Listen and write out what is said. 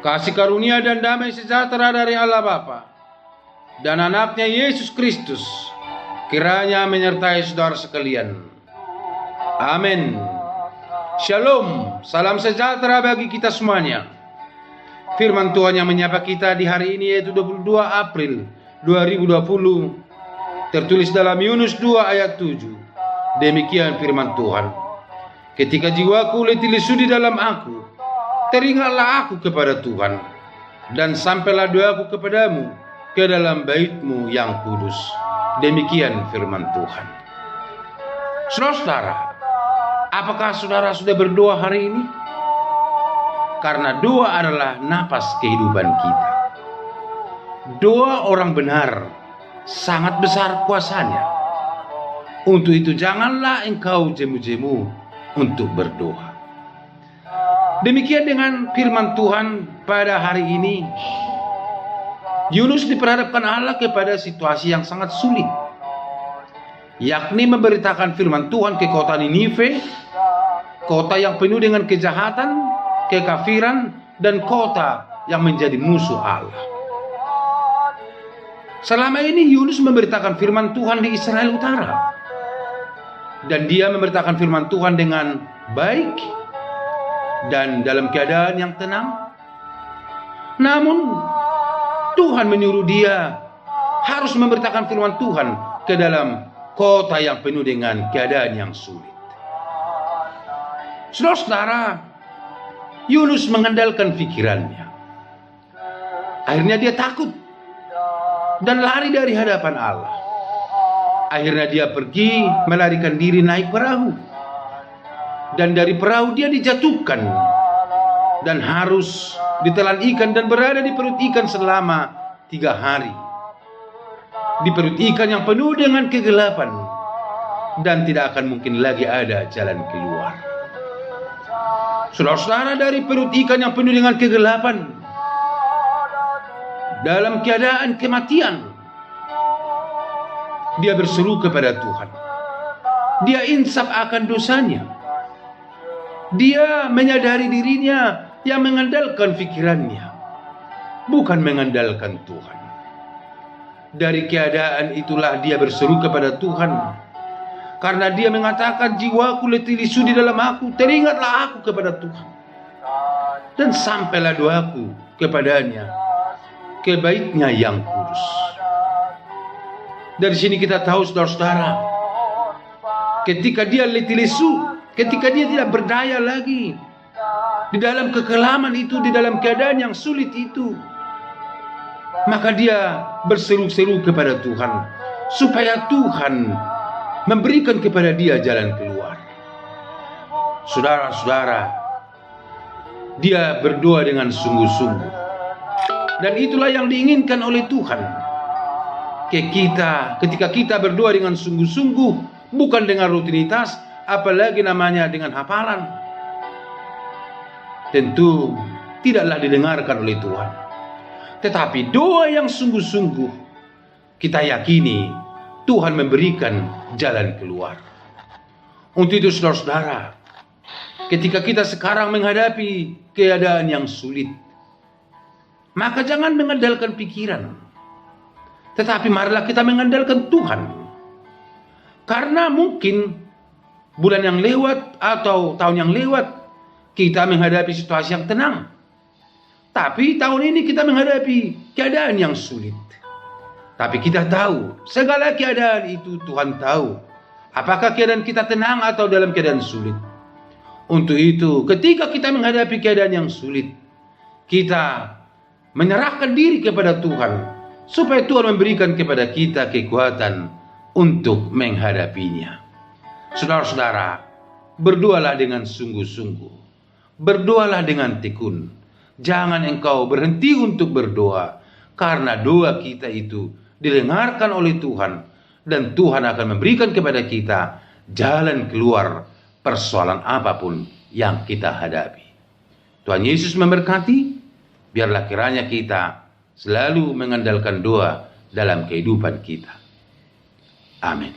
Kasih karunia dan damai sejahtera dari Allah Bapa dan anaknya Yesus Kristus kiranya menyertai saudara sekalian. Amin. Shalom, salam sejahtera bagi kita semuanya. Firman Tuhan yang menyapa kita di hari ini yaitu 22 April 2020, tertulis dalam Yunus 2 ayat 7. Demikian firman Tuhan. Ketika jiwaku letih lesu di dalam aku, teringatlah aku kepada Tuhan, dan sampailah doaku kepadamu ke dalam bait-Mu yang kudus. Demikian firman Tuhan. Saudara, apakah saudara sudah berdoa hari ini? Karena doa adalah napas kehidupan kita. Doa orang benar sangat besar kuasanya. Untuk itu janganlah engkau jemu-jemu untuk berdoa. Demikian dengan firman Tuhan pada hari ini. Yunus diperhadapkan Allah kepada situasi yang sangat sulit, yakni memberitakan firman Tuhan ke kota Ninive, kota yang penuh dengan kejahatan, kekafiran, dan kota yang menjadi musuh Allah. Selama ini Yunus memberitakan firman Tuhan di Israel Utara, dan dia memberitakan firman Tuhan dengan baik dan dalam keadaan yang tenang. Namun Tuhan menyuruh dia harus memberitakan firman Tuhan ke dalam kota yang penuh dengan keadaan yang sulit. Saudara-saudara, Yunus mengandalkan pikirannya. Akhirnya dia takut dan lari dari hadapan Allah. Akhirnya dia pergi melarikan diri naik perahu. Dan dari perahu dia dijatuhkan dan harus ditelan ikan dan berada di perut ikan selama 3 hari. Di perut ikan yang penuh dengan kegelapan dan tidak akan mungkin lagi ada jalan keluar. Saudara-saudara, dari perut ikan yang penuh dengan kegelapan, dalam keadaan kematian, dia berseru kepada Tuhan. Dia insaf akan dosanya. Dia menyadari dirinya yang mengandalkan pikirannya, bukan mengandalkan Tuhan. Dari keadaan itulah dia berseru kepada Tuhan. Karena dia mengatakan, jiwaku letih lesu di dalam aku, teringatlah aku kepada Tuhan. Dan sampailah doaku kepadanya, ke bait-Nya yang kudus. Dari sini kita tahu, saudara-saudara, ketika dia letih lesu, ketika dia tidak berdaya lagi, di dalam kekelaman itu, di dalam keadaan yang sulit itu, maka dia berseru-seru kepada Tuhan, supaya Tuhan memberikan kepada dia jalan keluar. Saudara-saudara, dia berdoa dengan sungguh-sungguh. Dan itulah yang diinginkan oleh Tuhan ke kita, ketika kita berdoa dengan sungguh-sungguh, bukan dengan rutinitas, apalagi namanya dengan hafalan. Tentu tidaklah didengarkan oleh Tuhan. Tetapi doa yang sungguh-sungguh, kita yakini Tuhan memberikan jalan keluar. Untuk itu saudara-saudara, ketika kita sekarang menghadapi keadaan yang sulit, maka jangan mengandalkan pikiran, tetapi marilah kita mengandalkan Tuhan. Karena mungkin bulan yang lewat atau tahun yang lewat kita menghadapi situasi yang tenang, tapi tahun ini kita menghadapi keadaan yang sulit. Tapi kita tahu segala keadaan itu Tuhan tahu, apakah keadaan kita tenang atau dalam keadaan sulit. Untuk itu ketika kita menghadapi keadaan yang sulit, kita menyerahkan diri kepada Tuhan, supaya Tuhan memberikan kepada kita kekuatan untuk menghadapinya. Saudara-saudara, berdoalah dengan sungguh-sungguh, berdoalah dengan tekun. Jangan engkau berhenti untuk berdoa, karena doa kita itu didengarkan oleh Tuhan, dan Tuhan akan memberikan kepada kita jalan keluar persoalan apapun yang kita hadapi. Tuhan Yesus memberkati. Biarlah kiranya kita selalu mengandalkan doa dalam kehidupan kita. Amin.